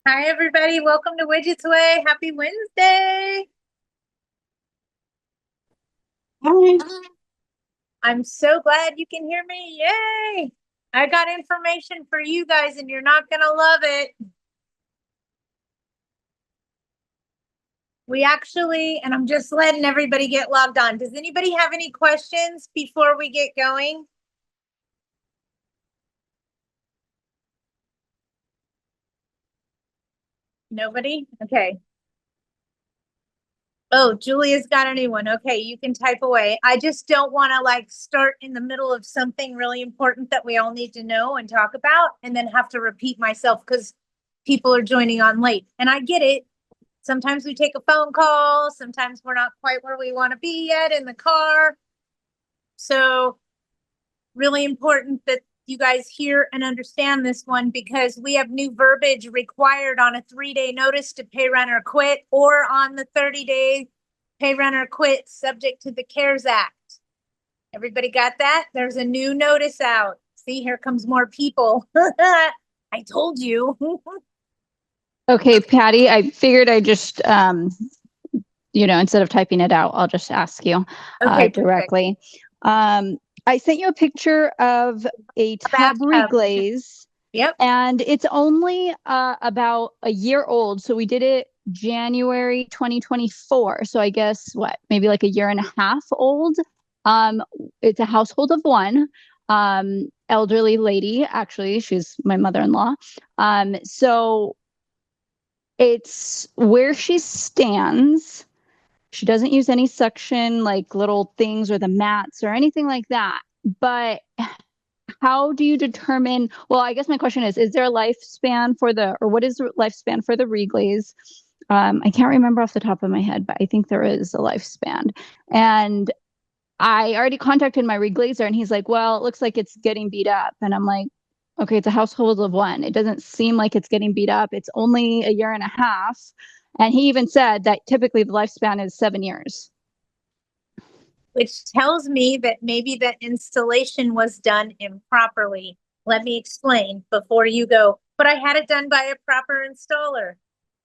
Hi, everybody. Welcome to Widget's Way. Happy Wednesday. Hi. I'm so glad you can hear me. Yay. I got information for you guys, and you're not going to love it. And I'm just letting everybody get logged on. Does anybody have any questions before we get going? Nobody? Okay. Oh, Julia's got a new one. Okay, you can type away. I just don't want to start in the middle of something really important that we all need to know and talk about and then have to repeat myself because people are joining on late. And I get it. Sometimes we take a phone call, sometimes we're not quite where we want to be yet in the car. So, really important that you guys hear and understand this one because we have new verbiage required on a 3-day notice to pay rent or quit, or on the 30-day pay rent or quit subject to the CARES Act. Everybody got that? There's a new notice out. See, here comes more people. I told you. Okay, Patty, I figured I just, instead of typing it out, I'll just ask you Okay, perfect. directly. I sent you a picture of a tub Bathtub. reglaze, Yep. and it's only about a year old. So we did it January 2024. So I guess maybe like a year and a half old. Um, it's a household of one, elderly lady. Actually, she's my mother-in-law. So it's where she stands. She doesn't use any suction, like little things or the mats or anything like that. But how do you determine? Well, I guess my question is there a lifespan or what is the lifespan for the reglaze? I can't remember off the top of my head, but I think there is a lifespan. And I already contacted my reglazer and he's like, well, it looks like it's getting beat up. And I'm like, okay, it's a household of one. It doesn't seem like it's getting beat up. It's only a year and a half. And he even said that typically the lifespan is 7 years. Which tells me that maybe the installation was done improperly. Let me explain before you go, but I had it done by a proper installer.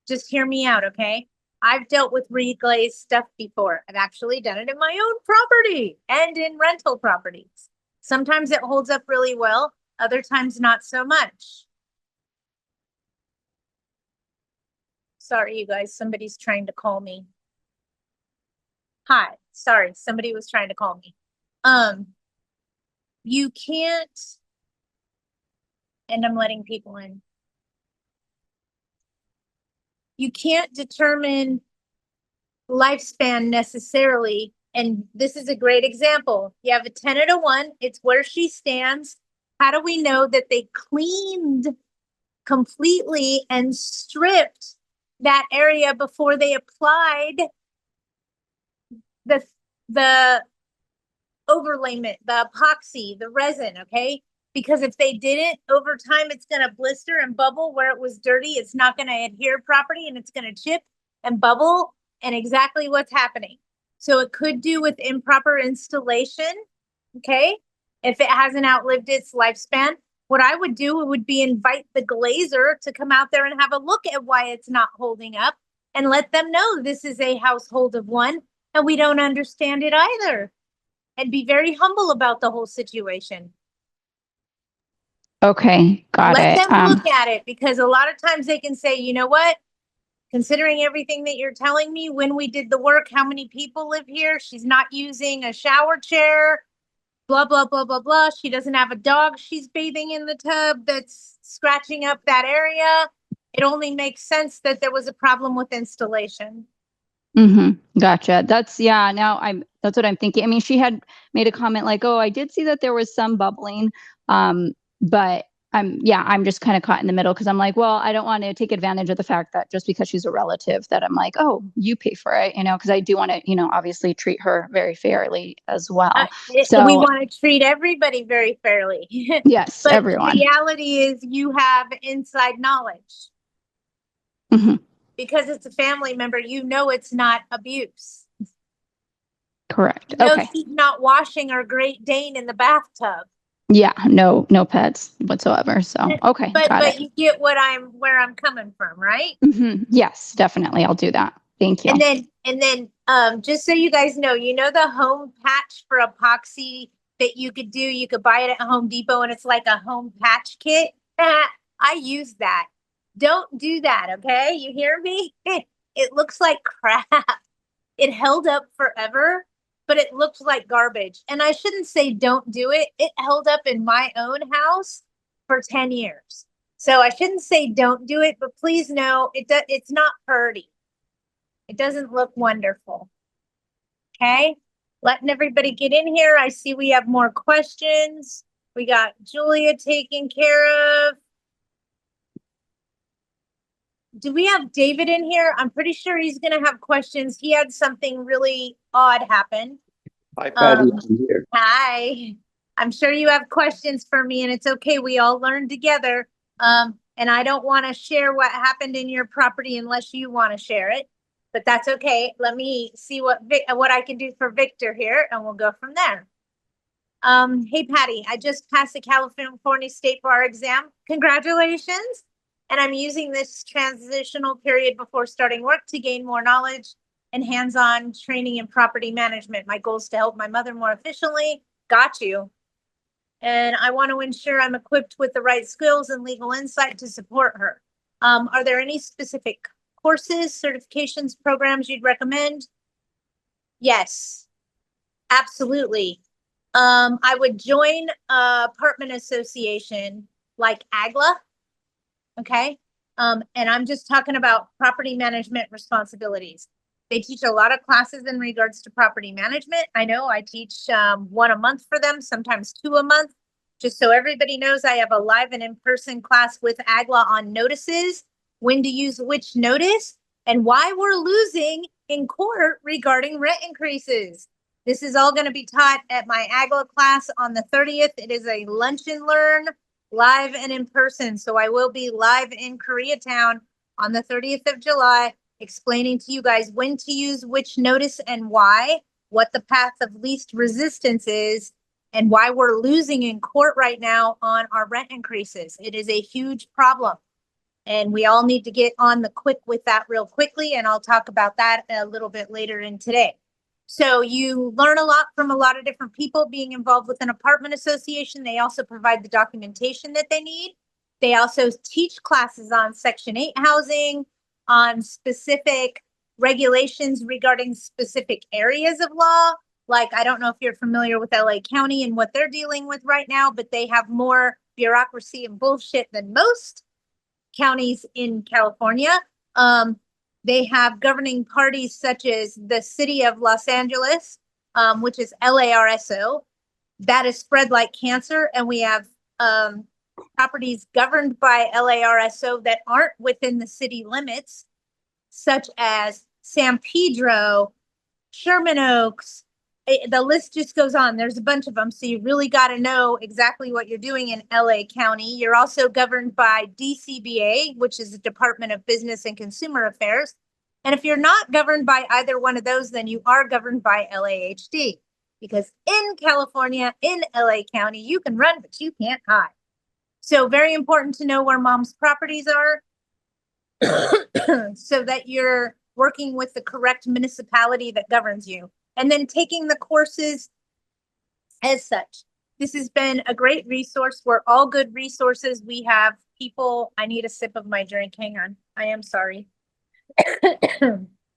Just hear me out, okay? I've dealt with reglazed stuff before. I've actually done it in my own property and in rental properties. Sometimes it holds up really well, other times not so much. Sorry, you guys, somebody's trying to call me. Hi, sorry, somebody was trying to call me. Um, you can't, and I'm letting people in. You can't determine lifespan necessarily. And this is a great example. You have a tenant of one, it's where she stands. How do we know that they cleaned completely and stripped that area before they applied the the overlayment, the epoxy, the resin, okay? Because if they didn't, over time, it's going to blister and bubble where it was dirty. It's not going to adhere properly and it's going to chip and bubble, and exactly what's happening. So it could do with improper installation, okay? If it hasn't outlived its lifespan, what I would do would be invite the glazer to come out there and have a look at why it's not holding up and let them know this is a household of one and we don't understand it either, and be very humble about the whole situation. Okay, got Let it. them look at it, because a lot of times they can say, you know what? Considering everything that you're telling me, when we did the work, how many people live here? She's not using a shower chair, blah, blah, blah, blah, blah. She doesn't have a dog she's bathing in the tub that's scratching up that area. It only makes sense that there was a problem with installation. Gotcha. That's what I'm thinking. I mean, she had made a comment like, "Oh, I did see that there was some bubbling." But I'm just kind of caught in the middle because I'm like, well, I don't want to take advantage of the fact that just because she's a relative that I'm like, "Oh, you pay for it," because I do want to, obviously treat her very fairly as well. We So, want to treat everybody very fairly. yes, But the everyone. reality is you have inside knowledge. Hmm. Because it's a family member, you know it's not abuse. Correct. You know Okay. she's not washing her Great Dane in the bathtub. Yeah, no pets whatsoever. So, okay, got But it. you get where I'm coming from, right? Yes, definitely. I'll do that. Thank you. Just so you guys know, the home patch for epoxy that you could do, you could buy it at Home Depot and it's like a home patch kit. I use that. Don't do that, okay? You hear me? It looks like crap. It held up forever, but it looked like garbage. And I shouldn't say don't do it. It held up in my own house for 10 years. So I shouldn't say don't do it, but please know it's not pretty. It doesn't look wonderful. Okay, letting everybody get in here. I see we have more questions. We got Julia taken care of. Do we have David in here? I'm pretty sure he's going to have questions. He had something really odd happen. Hi, Patty. I'm here. Hi. I'm sure you have questions for me, and it's okay. We all learn together. And I don't want to share what happened in your property unless you want to share it, but that's okay. Let me see what I can do for Victor here, and we'll go from there. Hey, Patty, I just passed the California State Bar exam. Congratulations. And I'm using this transitional period before starting work to gain more knowledge and hands-on training in property management. My goal is to help my mother more efficiently. Got you. And I want to ensure I'm equipped with the right skills and legal insight to support her. Are there any specific courses, certifications, programs you'd recommend? Yes, absolutely. I would join a apartment association like AGLA. Okay. And I'm just talking about property management responsibilities. They teach a lot of classes in regards to property management. I know I teach one a month for them, sometimes two a month. Just so everybody knows, I have a live and in-person class with AGLA on notices, when to use which notice, and why we're losing in court regarding rent increases. This is all going to be taught at my AGLA class on the 30th. It is a lunch and learn, live and in person. So I will be live in Koreatown on the 30th of July, explaining to you guys when to use which notice and why, what the path of least resistance is, and why we're losing in court right now on our rent increases. It is a huge problem. And we all need to get on the quick with that real quickly. And I'll talk about that a little bit later in today. So you learn a lot from a lot of different people being involved with an apartment association. They also provide the documentation that they need. They also teach classes on Section 8 housing, on specific regulations regarding specific areas of law. Like, I don't know if you're familiar with LA County and what they're dealing with right now, but they have more bureaucracy and bullshit than most counties in California. They have governing parties such as the city of Los Angeles, which is LARSO, that is spread like cancer. And we have properties governed by LARSO that aren't within the city limits, such as San Pedro, Sherman Oaks. The list just goes on. There's a bunch of them. So you really got to know exactly what you're doing in LA County. You're also governed by DCBA, which is the Department of Business and Consumer Affairs. And if you're not governed by either one of those, then you are governed by LAHD. Because in California, in LA County, you can run, but you can't hide. So very important to know where mom's properties are so that you're working with the correct municipality that governs you. And then taking the courses as such. This has been a great resource. We're all good resources. We have people. I need a sip of my drink. Hang on. I am sorry.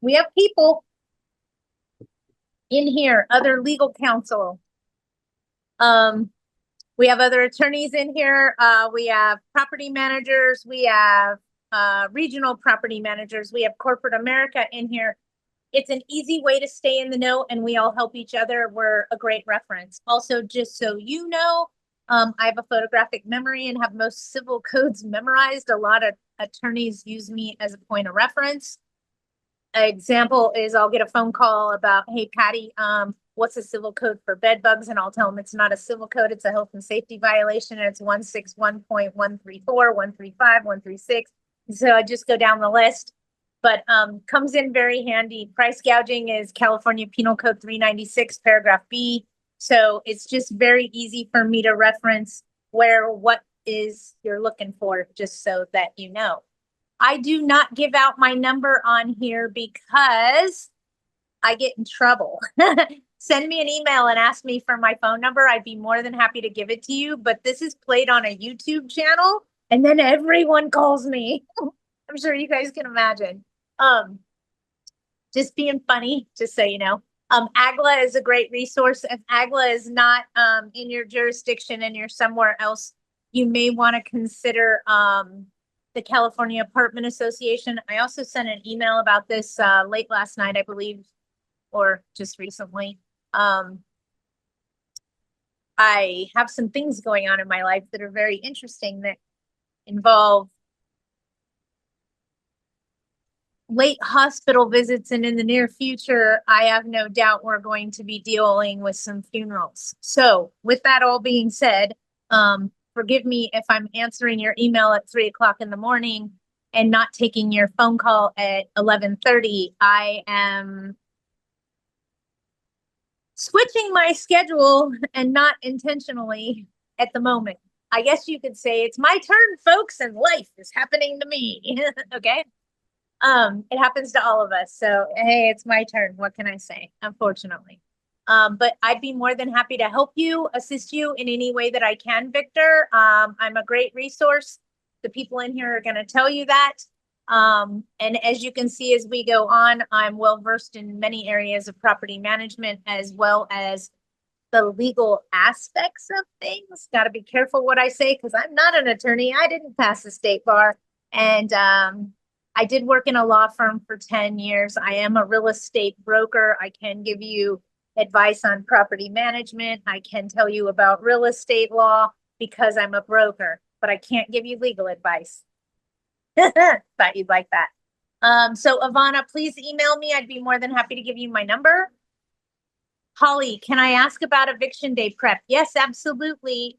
We have people in here, other legal counsel. We have other attorneys in here. We have property managers. We have regional property managers. We have corporate America in here. It's an easy way to stay in the know, and we all help each other. We're a great reference. Also, just so you know, I have a photographic memory and have most civil codes memorized. A lot of attorneys use me as a point of reference. An example is I'll get a phone call about, hey, Patty, what's a civil code for bed bugs? And I'll tell them it's not a civil code, it's a health and safety violation. And it's 161.134, 135, 136. So I just go down the list. But comes in very handy. Price gouging is California Penal Code 396, paragraph B. So it's just very easy for me to reference what is you're looking for, just so that you know. I do not give out my number on here because I get in trouble. Send me an email and ask me for my phone number. I'd be more than happy to give it to you, but this is played on a YouTube channel and then everyone calls me. I'm sure you guys can imagine. Just being funny, just so you know. AGLA is a great resource. If AGLA is not in your jurisdiction and you're somewhere else, you may want to consider the California Apartment Association. I also sent an email about this late last night, I believe, or just recently. I have some things going on in my life that are very interesting that involve late hospital visits, and in the near future, I have no doubt we're going to be dealing with some funerals. So with that all being said, forgive me if I'm answering your email at 3 o'clock in the morning and not taking your phone call at 11:30. I am switching my schedule and not intentionally at the moment. I guess you could say it's my turn, folks, and life is happening to me. Okay. It happens to all of us. So, hey, it's my turn. What can I say? Unfortunately. But I'd be more than happy to help you, assist you in any way that I can, Victor. I'm a great resource. The people in here are going to tell you that. And as you can see, as we go on, I'm well versed in many areas of property management, as well as the legal aspects of things. Got to be careful what I say, because I'm not an attorney. I didn't pass the state bar. And, I did work in a law firm for 10 years. I am a real estate broker. I can give you advice on property management. I can tell you about real estate law because I'm a broker, but I can't give you legal advice. Thought you'd like that. So Ivana, please email me. I'd be more than happy to give you my number. Holly, can I ask about eviction day prep? Yes, absolutely.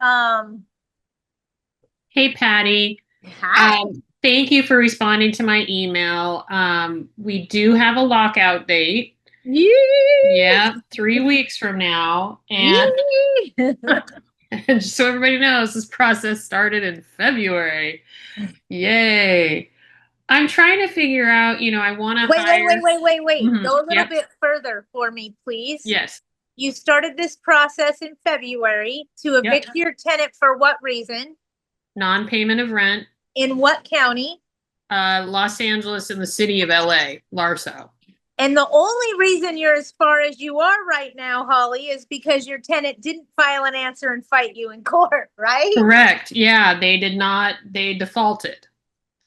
Hey, Patty. Hi. Thank you for responding to my email. We do have a lockout date. Yee! Yeah, 3 weeks from now. And, and just so everybody knows, this process started in February. Yay. I'm trying to figure out, I want to hire. Wait. Mhm, Go a little yep. bit further for me, please. Yes. You started this process in February to evict your tenant for what reason? Non-payment of rent. In what county? Los Angeles and the city of LA, Larso. And the only reason you're as far as you are right now, Holly, is because your tenant didn't file an answer and fight you in court, right? Correct. Yeah, they did not, they defaulted.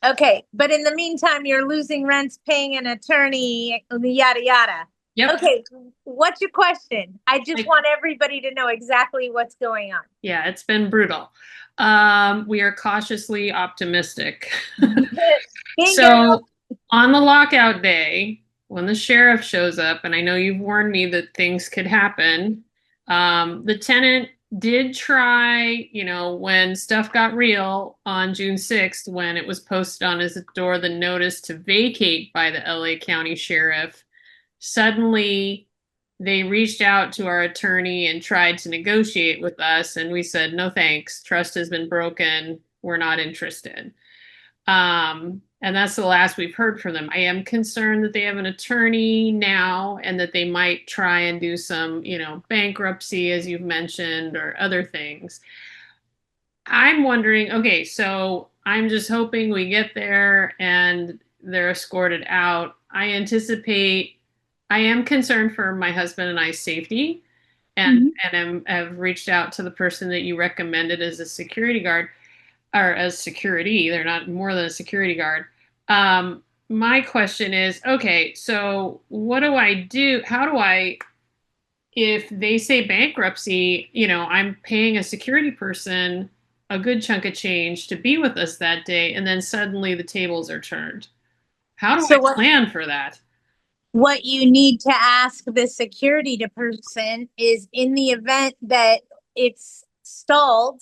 Okay, but in the meantime, you're losing rents, paying an attorney, yada, yada. Yep. Okay, what's your question? I just want everybody to know exactly what's going on. Yeah, it's been brutal. We are cautiously optimistic. So on the lockout day, when the sheriff shows up, and I know you've warned me that things could happen, the tenant did try, when stuff got real on June 6th, when it was posted on his door, the notice to vacate by the LA County Sheriff. Suddenly, they reached out to our attorney and tried to negotiate with us, and we said, no thanks, trust has been broken, we're not interested. And that's the last we've heard from them. I am concerned that they have an attorney now and that they might try and do some, bankruptcy, as you've mentioned, or other things. I'm wondering, okay, so I'm just hoping we get there and they're escorted out. I am concerned for my husband and I's safety, and have reached out to the person that you recommended as a security guard, or as security. They're not more than a security guard. My question is, okay, so what do I do? How do I, if they say bankruptcy, I'm paying a security person a good chunk of change to be with us that day, and then suddenly the tables are turned. How do I plan for that? What you need to ask the security person is, in the event that it's stalled,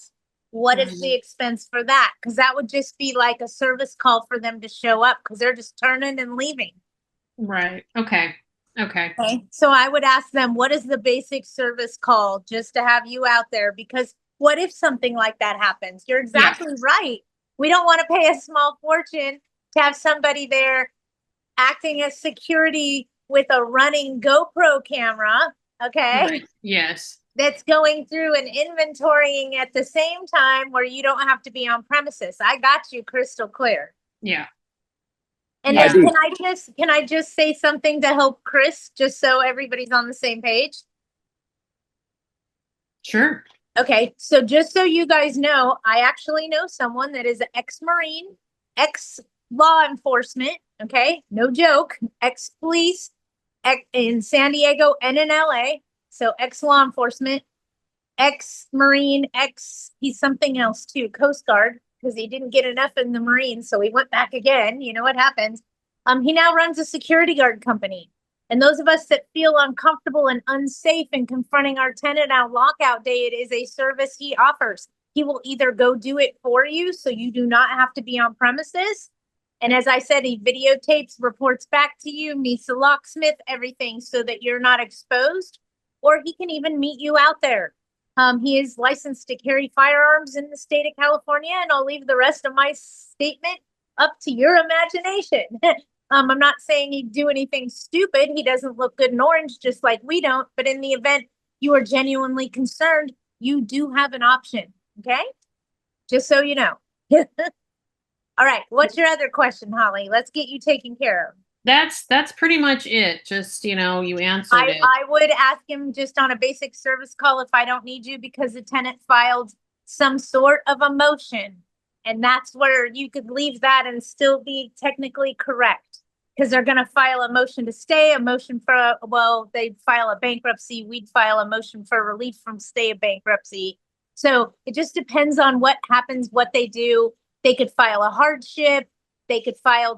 what is the expense for that? Because that would just be like a service call for them to show up, because they're just turning and leaving. Right. Okay. Okay. Okay, so I would ask them, what is the basic service called, just to have you out there? Because what if something like that happens? You're exactly right. We don't want to pay a small fortune to have somebody there acting as security with a running GoPro camera, okay? Right. Yes. That's going through and inventorying at the same time where you don't have to be on premises. I got you crystal clear. Yeah. And Yeah. then can I just say something to help Chris, just so everybody's on the same page? Sure. Okay, so just so you guys know, I actually know someone that is an ex-Marine, ex-law enforcement, okay? No joke, ex-police in San Diego and in LA. So ex-law enforcement, ex-Marine, he's something else too, Coast Guard, because he didn't get enough in the Marines, so he went back again. You know what happens. He now runs a security guard company. And those of us that feel uncomfortable and unsafe in confronting our tenant on lockout day, it is a service he offers. He will either go do it for you so you do not have to be on premises. And as I said, he videotapes, reports back to you, meets the locksmith, everything so that you're not exposed. Or he can even meet you out there. He is licensed to carry firearms in the state of California, and I'll leave the rest of my statement up to your imagination. I'm not saying he'd do anything stupid. He doesn't look good in orange, just like we don't. But in the event you are genuinely concerned, you do have an option. Okay? Just so you know. All right. What's your other question, Holly? Let's get you taken care of. That's pretty much it. Just, you answered it. I would ask him just on a basic service call if I don't need you because the tenant filed some sort of a motion. And that's where you could leave that and still be technically correct. Because they're going to file a motion to stay, a motion for, well, they'd file a bankruptcy. We'd file a motion for relief from stay of bankruptcy. So it just depends on what happens, what they do. They could file a hardship. They could file.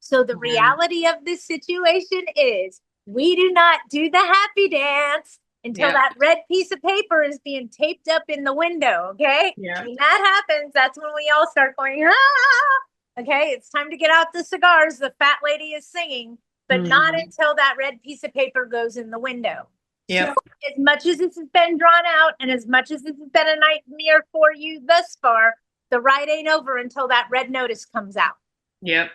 So the reality of this situation is we do not do the happy dance until that red piece of paper is being taped up in the window, okay? Yeah. When that happens, that's when we all start going, ah! Okay, it's time to get out the cigars. The fat lady is singing, but not until that red piece of paper goes in the window. Yep. So as much as this has been drawn out and as much as this has been a nightmare for you thus far, the ride ain't over until that red notice comes out. Yep.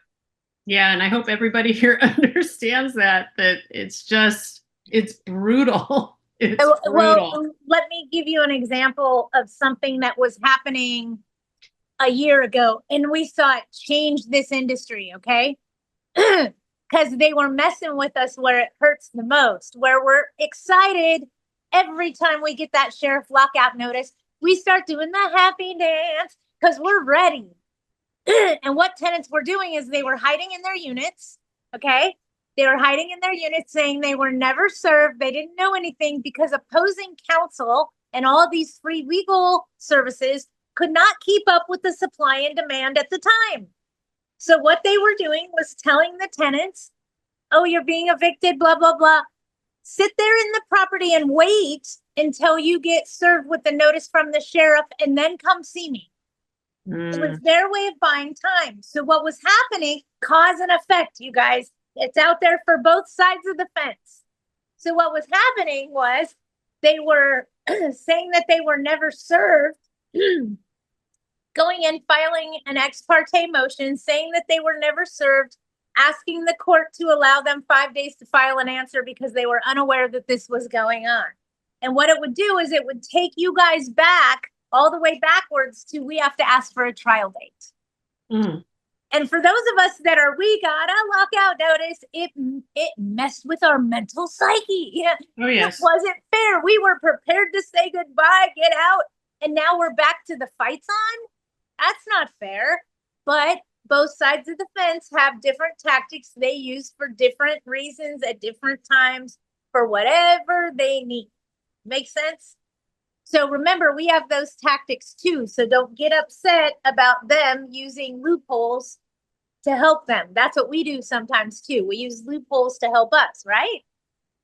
Yeah, and I hope everybody here understands that it's brutal. It's brutal. Well, let me give you an example of something that was happening a year ago, and we saw it change this industry, okay? Because they were messing with us where it hurts the most, where we're excited every time we get that sheriff lockout notice. We start doing the happy dance because we're ready. And what tenants were doing is they were hiding in their units, okay? They were hiding in their units saying they were never served. They didn't know anything because opposing counsel and all of these free legal services could not keep up with the supply and demand at the time. So what they were doing was telling the tenants, oh, you're being evicted, blah, blah, blah. Sit there in the property and wait until you get served with the notice from the sheriff and then come see me. It was their way of buying time. So what was happening, cause and effect, you guys, it's out there for both sides of the fence. So what was happening was they were saying that they were never served, going in, filing an ex parte motion, saying that they were never served, asking the court to allow them 5 days to file an answer because they were unaware that this was going on. And what it would do is it would take you guys back all the way backwards to we have to ask for a trial date. And for those of us that we got a lockout notice, it messed with our mental psyche. Oh, yes. It wasn't fair. We were prepared to say goodbye, get out, and now we're back to the fights on. That's not fair. But both sides of the fence have different tactics they use for different reasons at different times for whatever they need. Make sense? So remember, we have those tactics too. So don't get upset about them using loopholes to help them. That's what we do sometimes too. We use loopholes to help us, right?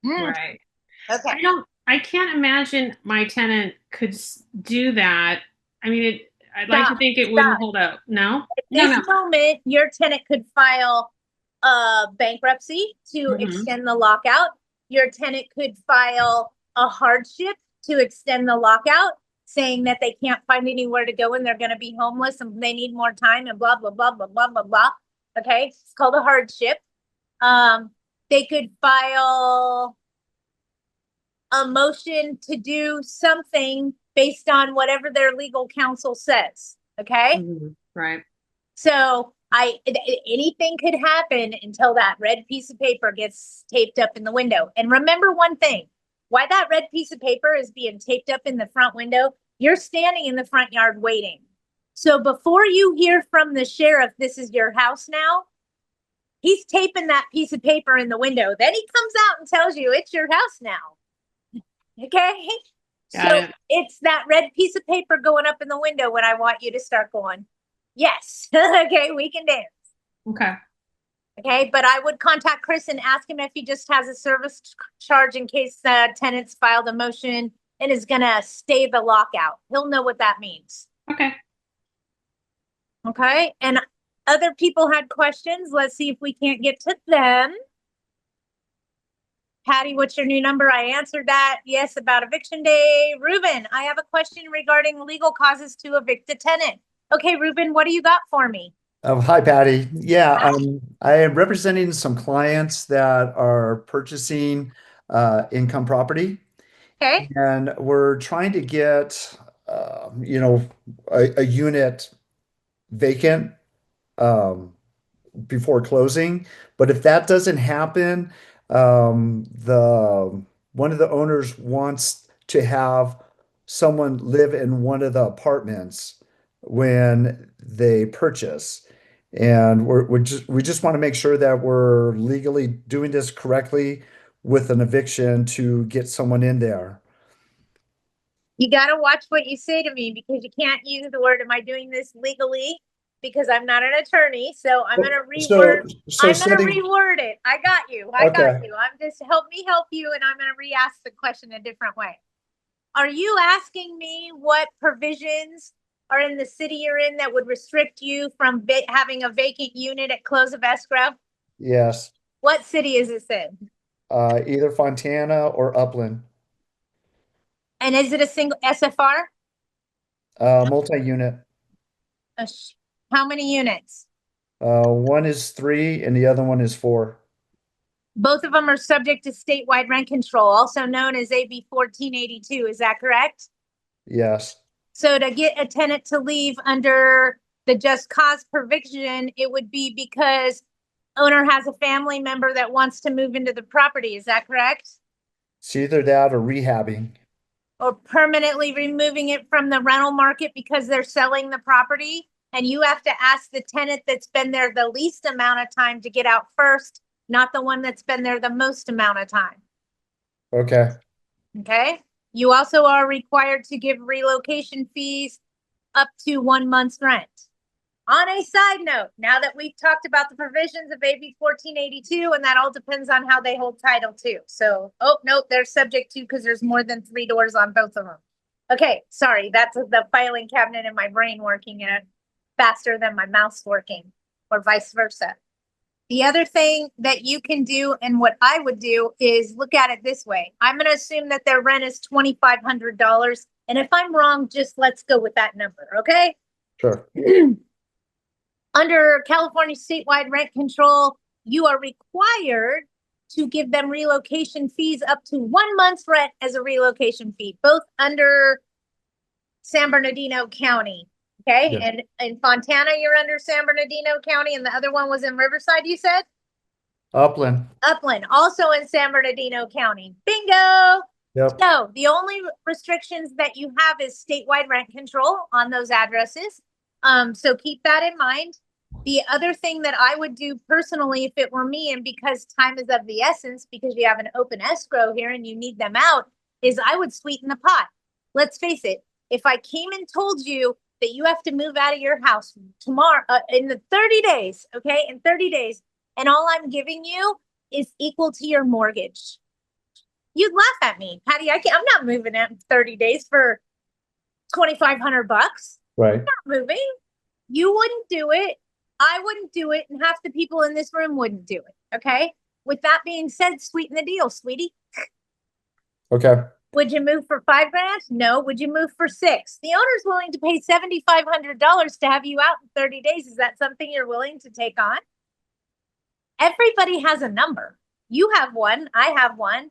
Right. Okay. I can't imagine my tenant could do that. I mean, I'd like to think it wouldn't hold up. No? At this moment, your tenant could file bankruptcy to Mhm. extend the lockout. Your tenant could file a hardship to extend the lockout, saying that they can't find anywhere to go and they're going to be homeless and they need more time and blah, blah, blah, blah, blah, blah, blah. Okay. It's called a hardship. They could file a motion to do something based on whatever their legal counsel says. Okay. Mhm. Right. So anything could happen until that red piece of paper gets taped up in the window. And remember one thing, why that red piece of paper is being taped up in the front window, you're standing in the front yard waiting. So before you hear from the sheriff, this is your house now, he's taping that piece of paper in the window. Then he comes out and tells you it's your house now. Okay. Got So it. it's that red piece of paper going up in the window when I want you to start going, yes. Okay, we can dance. Okay. Okay, but I would contact Chris and ask him if he just has a service charge in case the tenant's filed a motion and is gonna stay the lockout. He'll know what that means. Okay. Okay, and other people had questions. Let's see if we can't get to them. Patty, what's your new number? I answered that. Yes, about eviction day. Ruben, I have a question regarding legal causes to evict a tenant. Okay, Ruben, what do you got for me? Hi, Patty. Yeah, I am representing some clients that are purchasing income property, Okay, and we're trying to get, a unit vacant before closing. But if that doesn't happen, the one of the owners wants to have someone live in one of the apartments when they purchase. And we just want to make sure that we're legally doing this correctly with an eviction to get someone in there. you gotta watch what you say to me because you can't use the word, am I doing this legally? Because I'm not an attorney, so I'm gonna reword. So I'm gonna setting, reword it. I got you. I got okay. you. I'm just help you, and I'm gonna re-ask the question a different way. Are you asking me what provisions are in the city you're in that would restrict you from having a vacant unit at close of escrow? Yes, What city is this in? either Fontana or Upland, And is it a single SFR? multi-unit. How many units? One is 3 and the other one is 4. Both of them are subject to statewide rent control, also known as AB 1482. Is that correct? Yes. So to get a tenant to leave under the just cause eviction, it would be because owner has a family member that wants to move into the property. Is that correct? It's either that or rehabbing. Or permanently removing it from the rental market because they're selling the property. And you have to ask the tenant that's been there the least amount of time to get out first, not the one that's been there the most amount of time. Okay. Okay. You also are required to give relocation fees up to 1 month's rent. On a side note, now that we've talked about the provisions of AB 1482, and that all depends on how they hold title too. So, oh, no, they're subject to because there's more than 3 doors on both of them. Okay, sorry, that's the filing cabinet in my brain working faster than my mouse working, or vice versa. The other thing that you can do, and what I would do, is look at it this way. I'm going to assume that their rent is $2,500. And if I'm wrong, just let's go with that number, okay? Sure. Under California statewide rent control, you are required to give them relocation fees up to 1 month's rent as a relocation fee, both under San Bernardino County. Okay. Yeah. And in Fontana, you're under San Bernardino County, and the other one was in Riverside, you said? Upland. Upland, also in San Bernardino County. Bingo. Yep. So the only restrictions that you have is statewide rent control on those addresses. So keep that in mind. The other thing that I would do personally, if it were me, and because time is of the essence, because you have an open escrow here and you need them out, is I would sweeten the pot. Let's face it. If I came and told you that you have to move out of your house tomorrow, in the 30 days, okay, in 30 days, and all I'm giving you is equal to your mortgage, you'd laugh at me, Patty. I'm not moving out in 30 days for $2,500. Right. I'm not moving. You wouldn't do it. I wouldn't do it, and half the people in this room wouldn't do it. Okay. With that being said, sweeten the deal, sweetie. Okay. Would you move for $5 grand? No. Would you move for 6? The owner's willing to pay $7,500 to have you out in 30 days. Is that something you're willing to take on? Everybody has a number. You have one. I have one.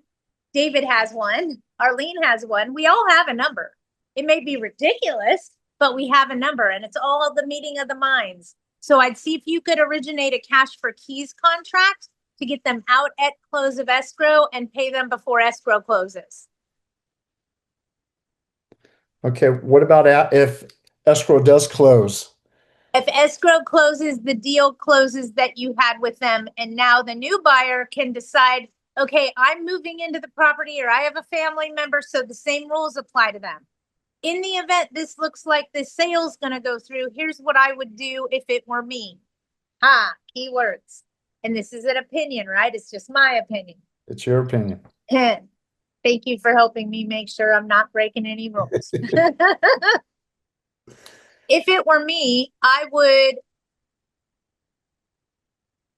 David has one. Arlene has one. We all have a number. It may be ridiculous, but we have a number, and it's all the meeting of the minds. So I'd see if you could originate a cash for keys contract to get them out at close of escrow and pay them before escrow closes. Okay. What about if escrow does close? If escrow closes, the deal closes that you had with them. And now the new buyer can decide, okay, I'm moving into the property, or I have a family member, so the same rules apply to them. In the event this looks like the sale's going to go through, here's what I would do if it were me. Keywords. And this is an opinion, right? It's just my opinion. It's your opinion. Thank you for helping me make sure I'm not breaking any rules. If it were me, I would,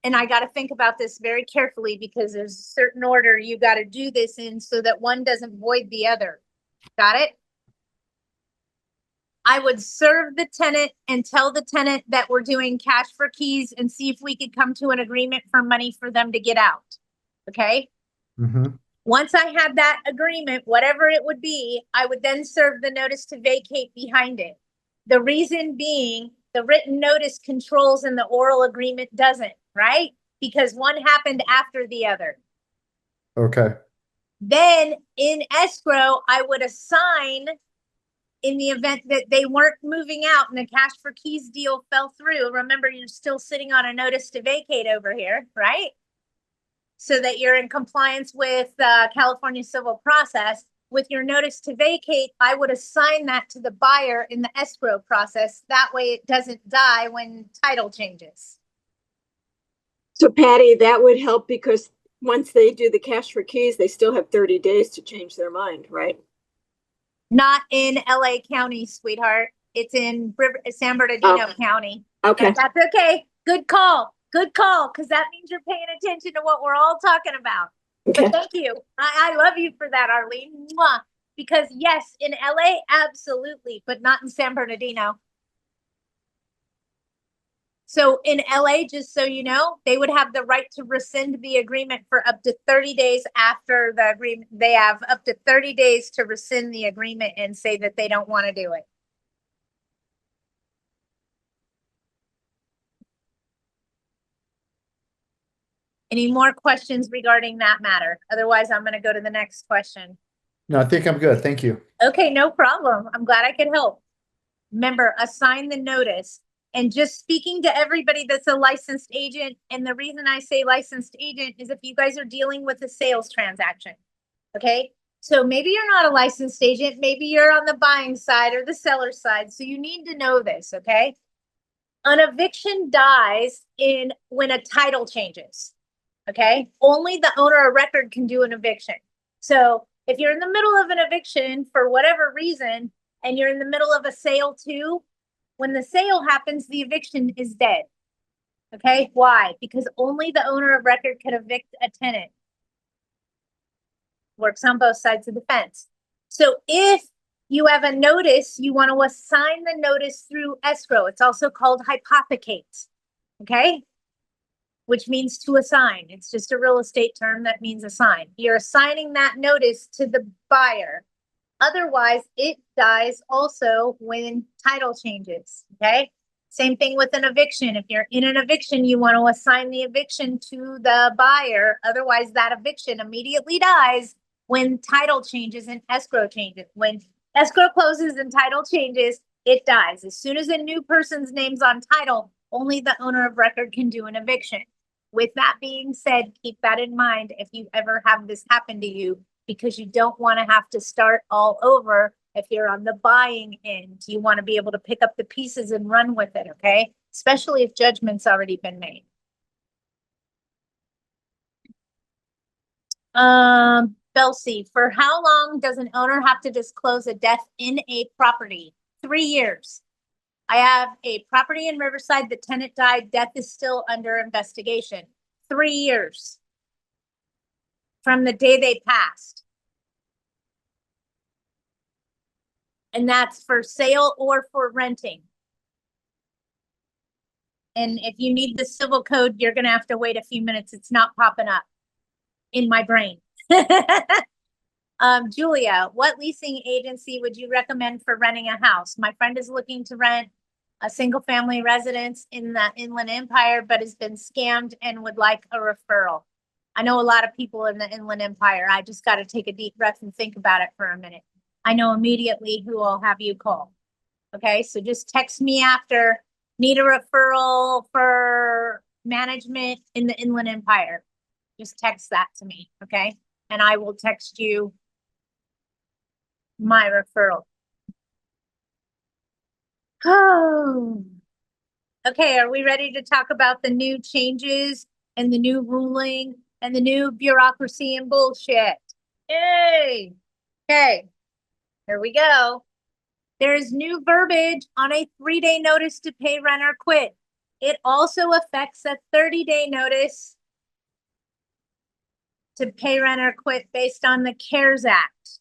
and I got to think about this very carefully because there's a certain order you got to do this in so that one doesn't void the other. Got it? I would serve the tenant and tell the tenant that we're doing cash for keys and see if we could come to an agreement for money for them to get out. Okay? Mm-hmm. Once I had that agreement, whatever it would be, I would then serve the notice to vacate behind it. The reason being, the written notice controls and the oral agreement doesn't, right? Because one happened after the other. Okay. Then in escrow, I would assign, in the event that they weren't moving out and the cash for keys deal fell through. Remember, you're still sitting on a notice to vacate over here, right? So that you're in compliance with California civil process. With your notice to vacate, I would assign that to the buyer in the escrow process. That way it doesn't die when title changes. So Patty, that would help because once they do the cash for keys, they still have 30 days to change their mind, right? Not in LA County, sweetheart. It's in San Bernardino County. Okay. And that's okay. Good call. Good call. Because that means you're paying attention to what we're all talking about. Okay. But thank you. I love you for that, Arlene. Mwah. Because yes, in LA, absolutely, but not in San Bernardino. So in LA, just so you know, they would have the right to rescind the agreement for up to 30 days after the agreement. They have up to 30 days to rescind the agreement and say that they don't want to do it. Any more questions regarding that matter? Otherwise, I'm going to go to the next question. No, I think I'm good. Thank you. Okay, no problem. I'm glad I could help. Remember, assign the notice. And just speaking to everybody that's a licensed agent, and the reason I say licensed agent is if you guys are dealing with a sales transaction, okay? So maybe you're not a licensed agent, maybe you're on the buying side or the seller side, so you need to know this, okay? An eviction dies when a title changes, okay? Only the owner of record can do an eviction. So if you're in the middle of an eviction for whatever reason, and you're in the middle of a sale too, when the sale happens, the eviction is dead. Okay, why? Because only the owner of record can evict a tenant. Works on both sides of the fence. So if you have a notice, you want to assign the notice through escrow. It's also called hypothecate. Okay, which means to assign. It's just a real estate term that means assign. You're assigning that notice to the buyer. Otherwise, it dies also when title changes, okay? Same thing with an eviction. If you're in an eviction, you want to assign the eviction to the buyer. Otherwise, that eviction immediately dies when title changes and escrow changes. When escrow closes and title changes, it dies. As soon as a new person's name's on title, only the owner of record can do an eviction. With that being said, keep that in mind if you ever have this happen to you, because you don't want to have to start all over if you're on the buying end. You want to be able to pick up the pieces and run with it, okay? Especially if judgment's already been made. Belsi, for how long does an owner have to disclose a death in a property? 3 years. I have a property in Riverside. The tenant died. Death is still under investigation. 3 years from the day they passed. And that's for sale or for renting. And if you need the civil code, you're going to have to wait a few minutes. It's not popping up in my brain. Julia, what leasing agency would you recommend for renting a house? My friend is looking to rent a single family residence in the Inland Empire, but has been scammed and would like a referral. I know a lot of people in the Inland Empire. I just got to take a deep breath and think about it for a minute. I know immediately who I'll have you call. Okay, so just text me after. Need a referral for management in the Inland Empire. Just text that to me, okay? And I will text you my referral. Oh. Okay, are we ready to talk about the new changes and the new ruling and the new bureaucracy and bullshit? Yay! Okay, here we go. There is new verbiage on a 3-day notice to pay rent or quit. It also affects a 30-day notice to pay rent or quit based on the CARES Act.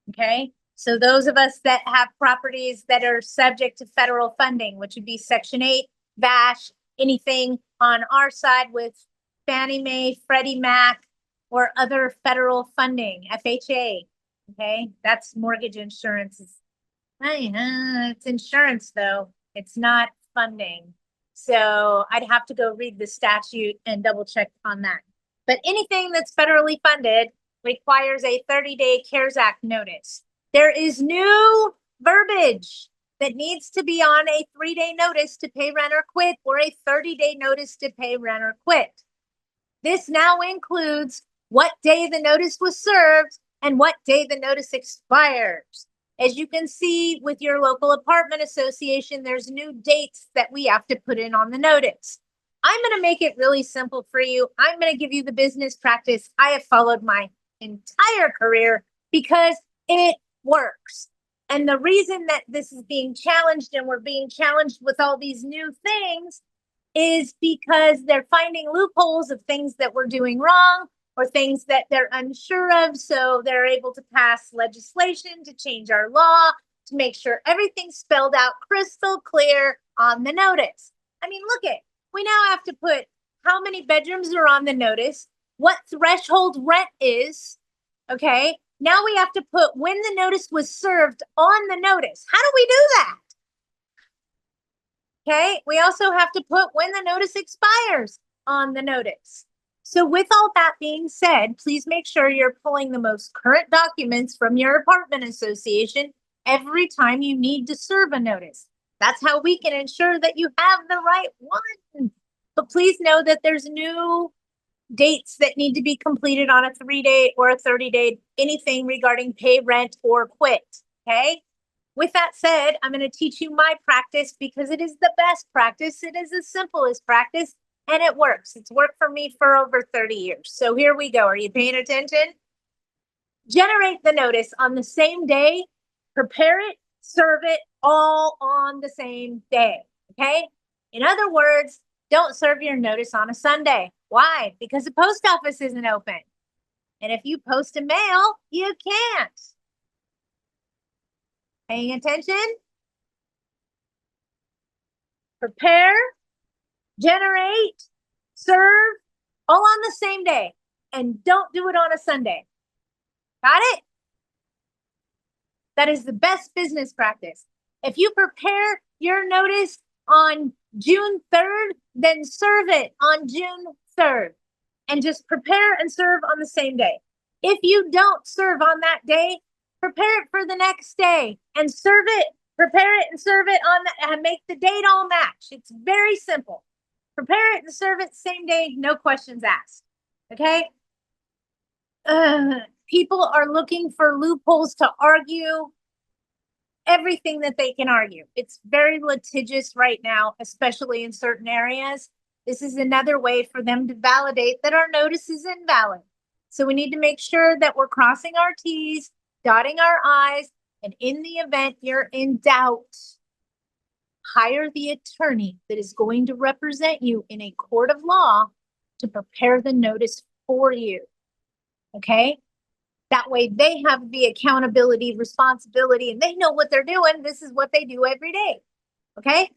Okay, so those of us that have properties that are subject to federal funding, which would be Section 8, VASH, anything on our side with Fannie Mae, Freddie Mac, or other federal funding, FHA. Okay, that's mortgage insurance. It's insurance though. It's not funding. So I'd have to go read the statute and double check on that. But anything that's federally funded requires a 30-day CARES Act notice. There is new verbiage that needs to be on a 3-day notice to pay rent or quit, or a 30-day notice to pay rent or quit. This now includes what day the notice was served and what day the notice expires. As you can see with your local apartment association, there's new dates that we have to put in on the notice. I'm going to make it really simple for you. I'm going to give you the business practice I have followed my entire career because it works. And the reason that this is being challenged and we're being challenged with all these new things is because they're finding loopholes of things that we're doing wrong or things that they're unsure of. So they're able to pass legislation to change our law to make sure everything's spelled out crystal clear on the notice. I mean, look at, we now have to put how many bedrooms are on the notice, what threshold rent is, okay? Now we have to put when the notice was served on the notice. How do we do that? Okay, we also have to put when the notice expires on the notice. So with all that being said, please make sure you're pulling the most current documents from your apartment association every time you need to serve a notice. That's how we can ensure that you have the right one. But please know that there's new dates that need to be completed on a 3-day or a 30-day, anything regarding pay, rent, or quit, okay? With that said, I'm going to teach you my practice because it is the best practice. It is the simplest practice. And it works. It's worked for me for over 30 years. So here we go. Are you paying attention? Generate the notice on the same day. Prepare it, serve it all on the same day. Okay? In other words, don't serve your notice on a Sunday. Why? Because the post office isn't open. And if you post a mail, you can't. Paying attention? Prepare, generate, serve, all on the same day, and don't do it on a Sunday. Got it? That is the best business practice. If you prepare your notice on June 3rd, then serve it on June 3rd, and just prepare and serve on the same day. If you don't serve on that day, prepare it for the next day and serve it, prepare it and serve it on that, and make the date all match. It's very simple. Prepare it and serve it same day, no questions asked. Okay? People are looking for loopholes to argue everything that they can argue. It's very litigious right now, especially in certain areas. This is another way for them to validate that our notice is invalid. So we need to make sure that we're crossing our T's, dotting our I's, and in the event you're in doubt, hire the attorney that is going to represent you in a court of law to prepare the notice for you. Okay? That way they have the accountability, responsibility, and they know what they're doing. This is what they do every day. Okay?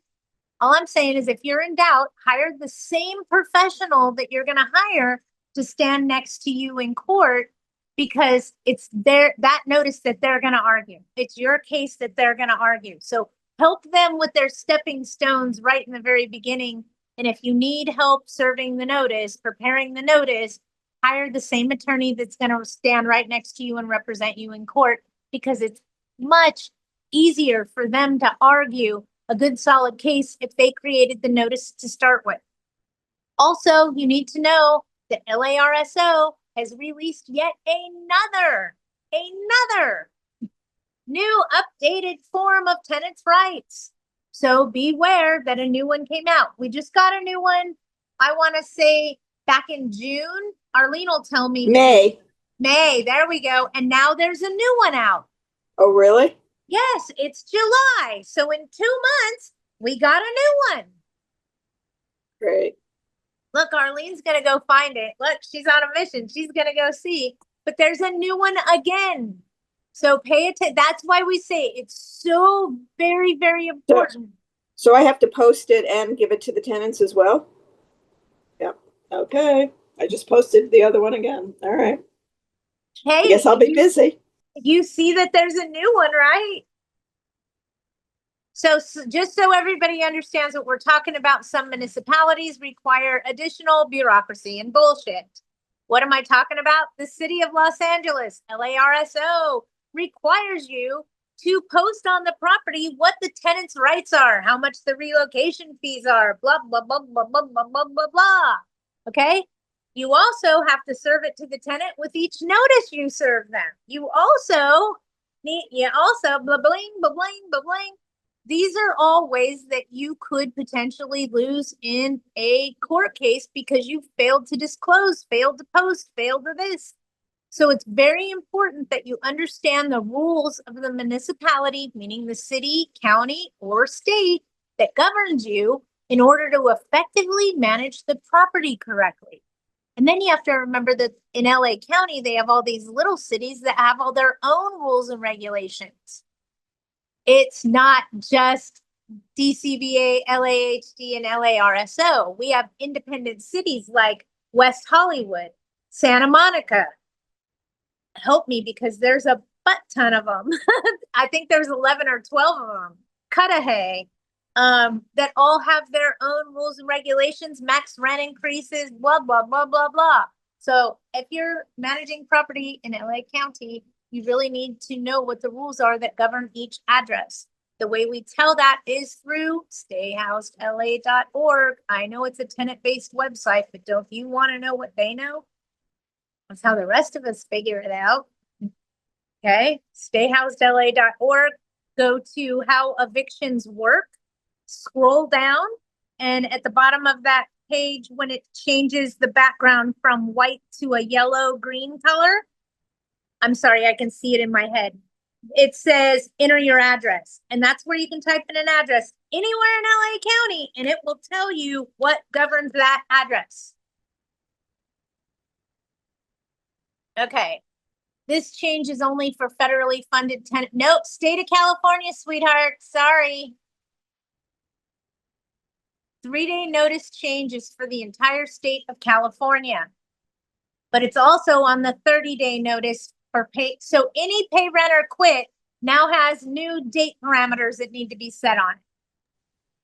All I'm saying is if you're in doubt, hire the same professional that you're going to hire to stand next to you in court, because it's that notice that they're going to argue. It's your case that they're going to argue. So help them with their stepping stones right in the very beginning. And if you need help serving the notice, preparing the notice, hire the same attorney that's going to stand right next to you and represent you in court, because it's much easier for them to argue a good solid case if they created the notice to start with. Also, you need to know that LARSO has released yet another new updated form of tenants' rights. So beware that a new one came out. We just got a new one, I want to say back in June. Arlene will tell me. May. May, there we go. And now there's a new one out. Oh, really? Yes, it's July. So in 2 months, we got a new one. Great. Look, Arlene's going to go find it. Look, she's on a mission. She's going to go see. But there's a new one again. So pay attention. That's why we say it's so very, very important. So I have to post it and give it to the tenants as well? Yep. Okay. I just posted the other one again. All right. Hey, I guess I'll be busy. You see that there's a new one, right? So just so everybody understands what we're talking about, some municipalities require additional bureaucracy and bullshit. What am I talking about? The city of Los Angeles, LARSO, requires you to post on the property what the tenant's rights are, how much the relocation fees are, blah, blah, blah, blah, blah, blah, blah, blah, blah. Okay? You also have to serve it to the tenant with each notice you serve them. You also blah, bling, blah, bling, blah, bling. These are all ways that you could potentially lose in a court case because you failed to disclose, failed to post, failed to this. So it's very important that you understand the rules of the municipality, meaning the city, county, or state that governs you in order to effectively manage the property correctly. And then you have to remember that in LA County, they have all these little cities that have all their own rules and regulations. It's not just DCBA, LAHD, and LARSO. We have independent cities like West Hollywood, Santa Monica. Help me, because there's a butt ton of them. I think there's 11 or 12 of them. Cudahy, that all have their own rules and regulations, max rent increases, blah, blah, blah, blah, blah. So if you're managing property in LA County, you really need to know what the rules are that govern each address. The way we tell that is through stayhousedla.org. I know it's a tenant-based website, but don't you want to know what they know? That's how the rest of us figure it out. Okay, stayhousedla.org. Go to how evictions work. Scroll down, and at the bottom of that page, when it changes the background from white to a yellow-green color, I'm sorry, I can see it in my head. It says enter your address, and that's where you can type in an address anywhere in LA County, and it will tell you what governs that address. Okay, this change is only for federally funded tenant. Nope, state of California, sweetheart, sorry. 3-day notice change is for the entire state of California, but it's also on the 30-day notice for pay. So any pay, rent, or quit now has new date parameters that need to be set on.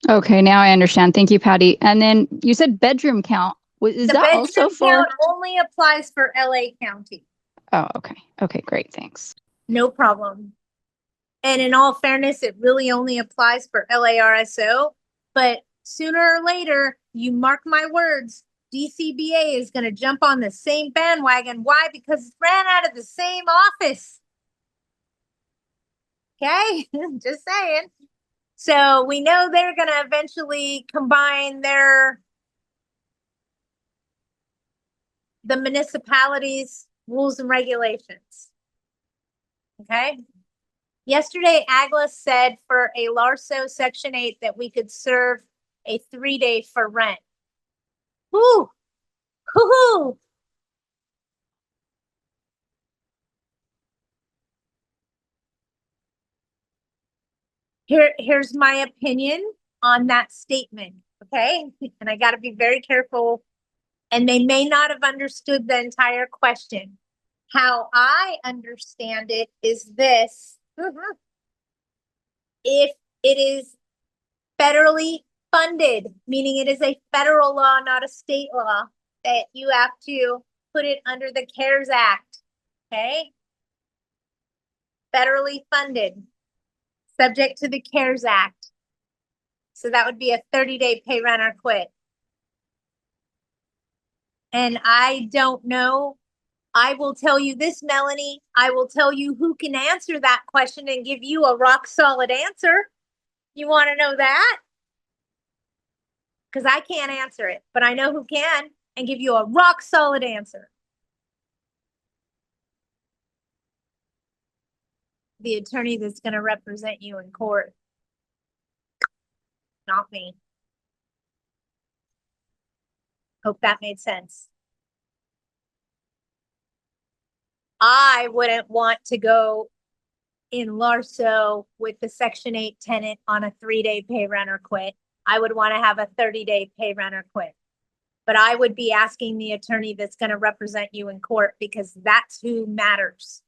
Okay, now I understand. Thank you, Patty. And then you said bedroom count. Is that also for? Count only applies for LA County. Oh, okay. Okay, great. Thanks. No problem. And in all fairness, it really only applies for LARSO, but sooner or later, you mark my words, DCBA is going to jump on the same bandwagon. Why? Because it ran out of the same office. Okay, just saying. So we know they're going to eventually combine the municipalities' rules and regulations. Okay. Yesterday, Agla said for a Larso Section 8 that we could serve a 3-day for rent. Woo! Hoo-hoo! Here's my opinion on that statement, okay? And I got to be very careful. And they may not have understood the entire question. How I understand it is this. If it is federally funded, meaning it is a federal law, not a state law, that you have to put it under the CARES Act, okay? Federally funded, subject to the CARES Act. So that would be a 30-day pay, rent, or quit. And I don't know. I will tell you this, Melanie. I will tell you who can answer that question and give you a rock solid answer. You want to know that? Because I can't answer it, but I know who can and give you a rock solid answer. The attorney that's going to represent you in court. Not me. Hope that made sense. I wouldn't want to go in Larso with the Section 8 tenant on a 3-day pay, rent, or quit. I would want to have a 30-day pay, rent, or quit. But I would be asking the attorney that's going to represent you in court because that's who matters.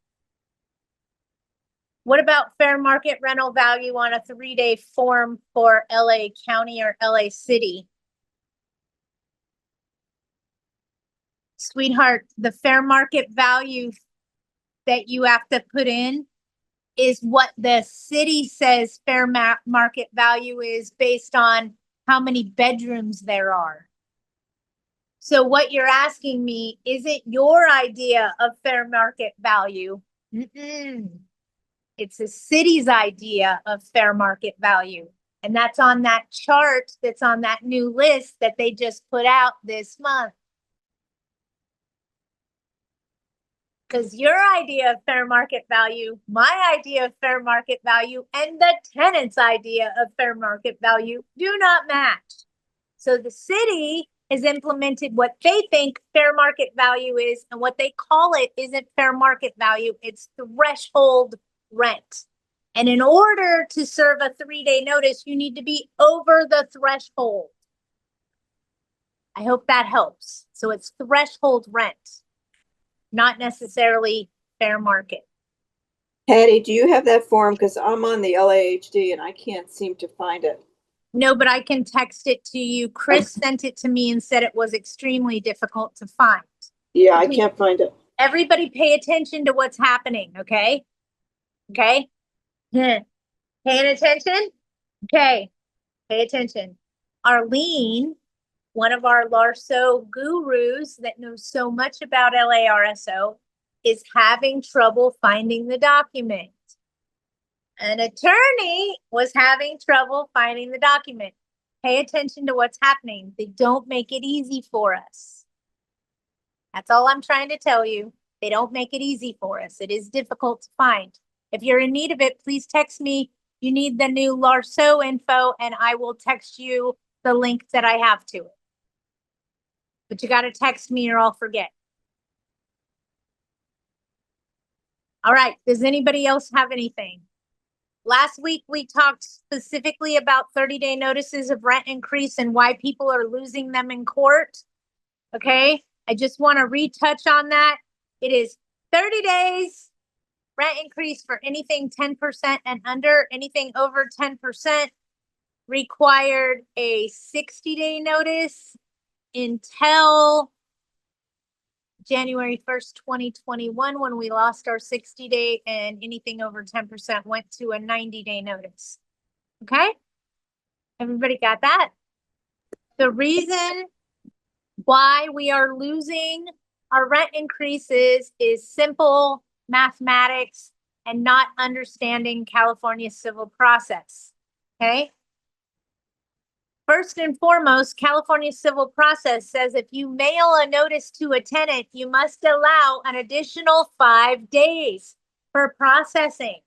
What about fair market rental value on a 3-day form for LA County or LA City? Sweetheart, the fair market value that you have to put in is what the city says fair market value is based on how many bedrooms there are. So what you're asking me isn't your idea of fair market value. It's the city's idea of fair market value. And that's on that chart that's on that new list that they just put out this month. Because your idea of fair market value, my idea of fair market value, and the tenant's idea of fair market value do not match. So the city has implemented what they think fair market value is, and what they call it isn't fair market value, it's threshold rent. And in order to serve a 3-day notice, you need to be over the threshold. I hope that helps. So it's threshold rent, not necessarily fair market. Patty, do you have that form? Because I'm on the LAHD and I can't seem to find it. No, but I can text it to you. Chris sent it to me and said it was extremely difficult to find. Yeah, I can't find it. Everybody pay attention to what's happening, okay? Okay? Paying attention? Okay. Pay attention. Arlene, one of our Larso gurus that knows so much about LARSO, is having trouble finding the document. An attorney was having trouble finding the document. Pay attention to what's happening. They don't make it easy for us. That's all I'm trying to tell you. They don't make it easy for us. It is difficult to find. If you're in need of it, please text me. You need the new Larso info, and I will text you the link that I have to it. But you got to text me or I'll forget. All right. Does anybody else have anything? Last week, we talked specifically about 30-day notices of rent increase and why people are losing them in court. Okay. I just want to retouch on that. It is 30 days rent increase for anything 10% and under. Anything over 10% required a 60-day notice until January 1st, 2021, when we lost our 60-day, and anything over 10% went to a 90-day notice. Okay? Everybody got that? The reason why we are losing our rent increases is simple mathematics and not understanding California's civil process. Okay? First and foremost, California civil process says if you mail a notice to a tenant, you must allow an additional 5 days for processing.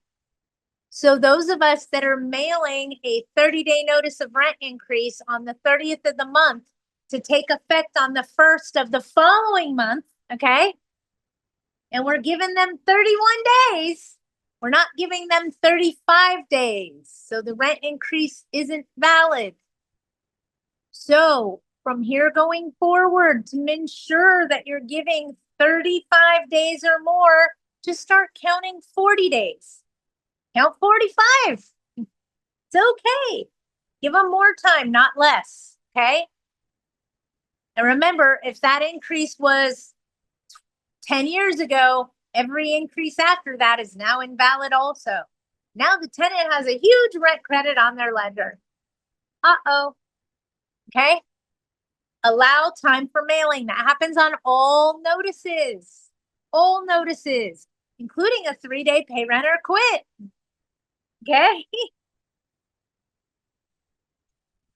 So those of us that are mailing a 30-day notice of rent increase on the 30th of the month to take effect on the 1st of the following month, okay? And we're giving them 31 days. We're not giving them 35 days. So the rent increase isn't valid. So from here going forward, to ensure that you're giving 35 days or more, just start counting 40 days. Count 45. It's okay. Give them more time, not less, okay? And remember, if that increase was 10 years ago, every increase after that is now invalid also. Now the tenant has a huge rent credit on their ledger. Uh-oh. Okay? Allow time for mailing. That happens on all notices. All notices, including a 3-day pay rent or quit. Okay?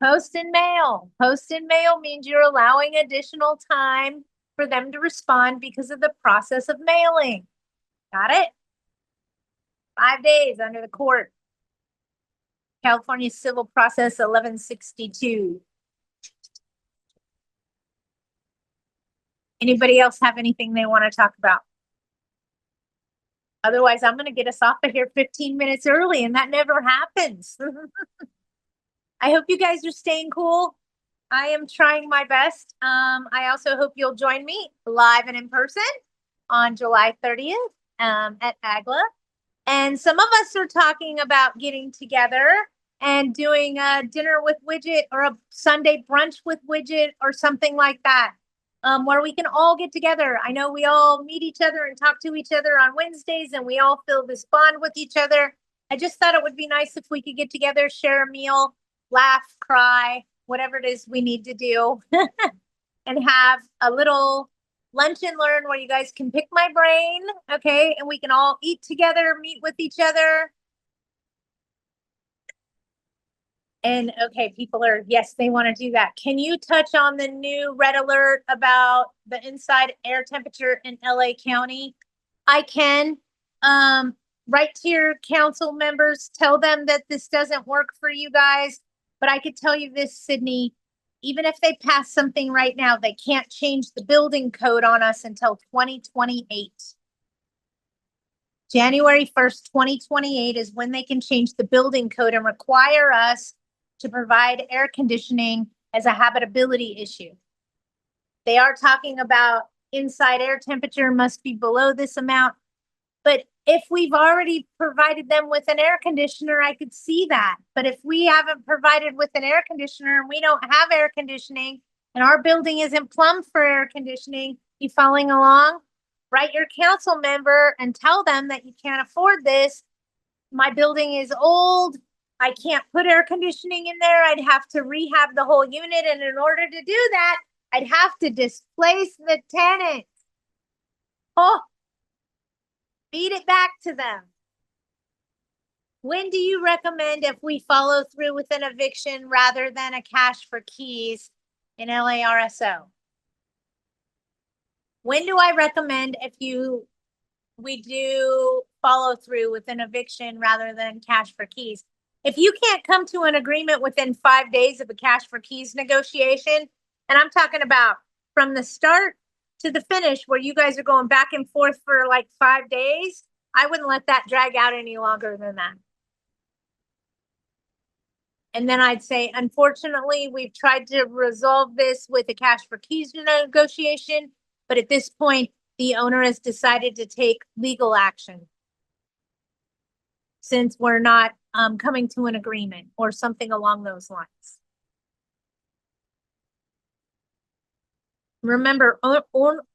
Post and mail. Post and mail means you're allowing additional time for them to respond because of the process of mailing. Got it? 5 days under the court. California Civil Process 1162. Anybody else have anything they want to talk about? Otherwise, I'm going to get us off of here 15 minutes early, and that never happens. I hope you guys are staying cool. I am trying my best. I also hope you'll join me live and in person on July 30th at AGLA. And some of us are talking about getting together and doing a dinner with Widget or a Sunday brunch with Widget or something like that, where we can all get together. I know we all meet each other and talk to each other on Wednesdays, and we all feel this bond with each other. I just thought it would be nice if we could get together, share a meal, laugh, cry, whatever it is we need to do, and have a little lunch and learn where you guys can pick my brain, okay? And we can all eat together, meet with each other. And okay, people are, yes, they want to do that. Can you touch on the new red alert about the inside air temperature in LA County? I can. Write to your council members, tell them that this doesn't work for you guys. But I could tell you this, Sydney, even if they pass something right now, they can't change the building code on us until 2028. January 1st, 2028 is when they can change the building code and require us to provide air conditioning as a habitability issue. They are talking about inside air temperature must be below this amount. But if we've already provided them with an air conditioner, I could see that. But if we haven't provided with an air conditioner and we don't have air conditioning and our building isn't plumbed for air conditioning, you following along? Write your council member and tell them that you can't afford this. My building is old. I can't put air conditioning in there. I'd have to rehab the whole unit. And in order to do that, I'd have to displace the tenant. Oh, feed it back to them. When do you recommend if we follow through with an eviction rather than a cash for keys in LARSO? When do I recommend if we do follow through with an eviction rather than cash for keys? If you can't come to an agreement within 5 days of a cash for keys negotiation, and I'm talking about from the start to the finish where you guys are going back and forth for like 5 days, I wouldn't let that drag out any longer than that. And then I'd say, unfortunately, we've tried to resolve this with a cash for keys negotiation, but at this point, the owner has decided to take legal action since we're not coming to an agreement or something along those lines. Remember,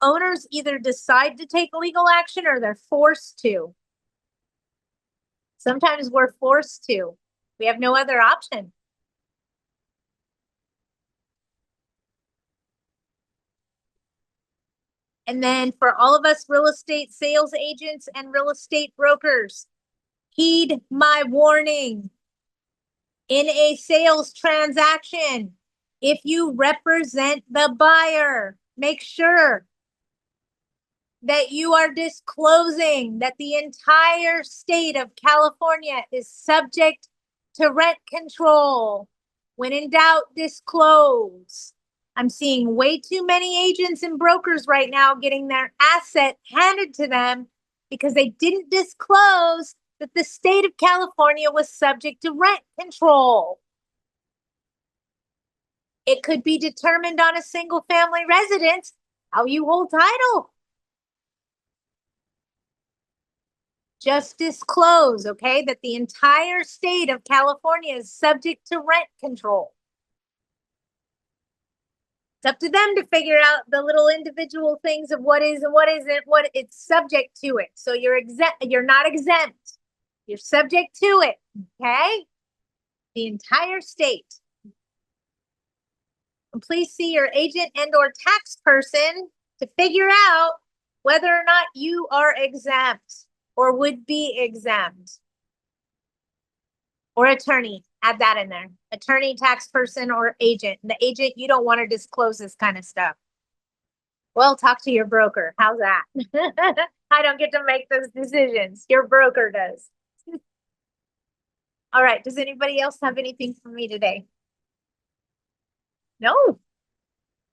owners either decide to take legal action or they're forced to. Sometimes we're forced to. We have no other option. And then for all of us real estate sales agents and real estate brokers, heed my warning. In a sales transaction, if you represent the buyer, make sure that you are disclosing that the entire state of California is subject to rent control. When in doubt, disclose. I'm seeing way too many agents and brokers right now getting their asset handed to them because they didn't disclose that the state of California was subject to rent control. It could be determined on a single family residence how you hold title. Just disclose, okay, that the entire state of California is subject to rent control. It's up to them to figure out the little individual things of what is and what isn't, what it's subject to it. So you're exempt, you're not exempt. You're subject to it, okay? The entire state. And please see your agent and or tax person to figure out whether or not you are exempt or would be exempt. Or attorney, add that in there. Attorney, tax person, or agent. And the agent, you don't want to disclose this kind of stuff. Well, talk to your broker. How's that? I don't get to make those decisions. Your broker does. All right. Does anybody else have anything for me today? No.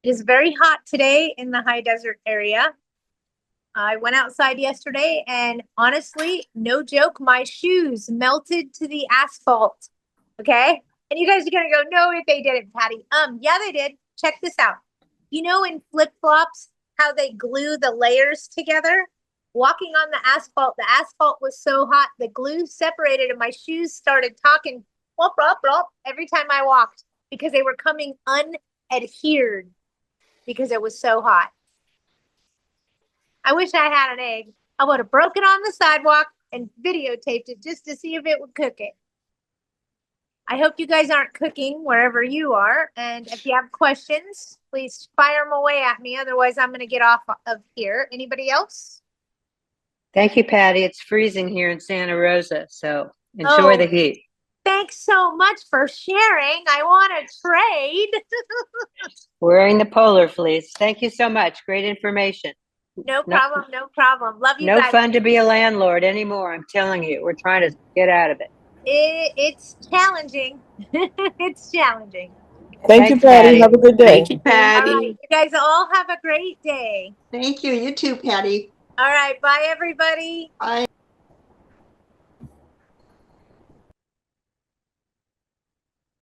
It is very hot today in the high desert area. I went outside yesterday and honestly, no joke, my shoes melted to the asphalt. Okay. And you guys are going to go, no, they didn't, Patty. Yeah, they did. Check this out. You know, in flip-flops, how they glue the layers together? Walking on the asphalt was so hot, the glue separated and my shoes started talking blop, blop, blop, every time I walked because they were coming unadhered because it was so hot. I wish I had an egg. I would have broken on the sidewalk and videotaped it just to see if it would cook it. I hope you guys aren't cooking wherever you are. And if you have questions, please fire them away at me. Otherwise, I'm going to get off of here. Anybody else? Thank you, Patty. It's freezing here in Santa Rosa, so enjoy the heat. Thanks so much for sharing. I want to trade. Wearing the polar fleece. Thank you so much. Great information. No problem. No problem. Love you no guys. Fun to be a landlord anymore. I'm telling you, we're trying to get out of it. It's challenging. It's challenging. Thank you, Patty. Have a good day. Thank you, Patty. All right. You guys all have a great day. Thank you. You too, Patty. All right. Bye, everybody. Bye.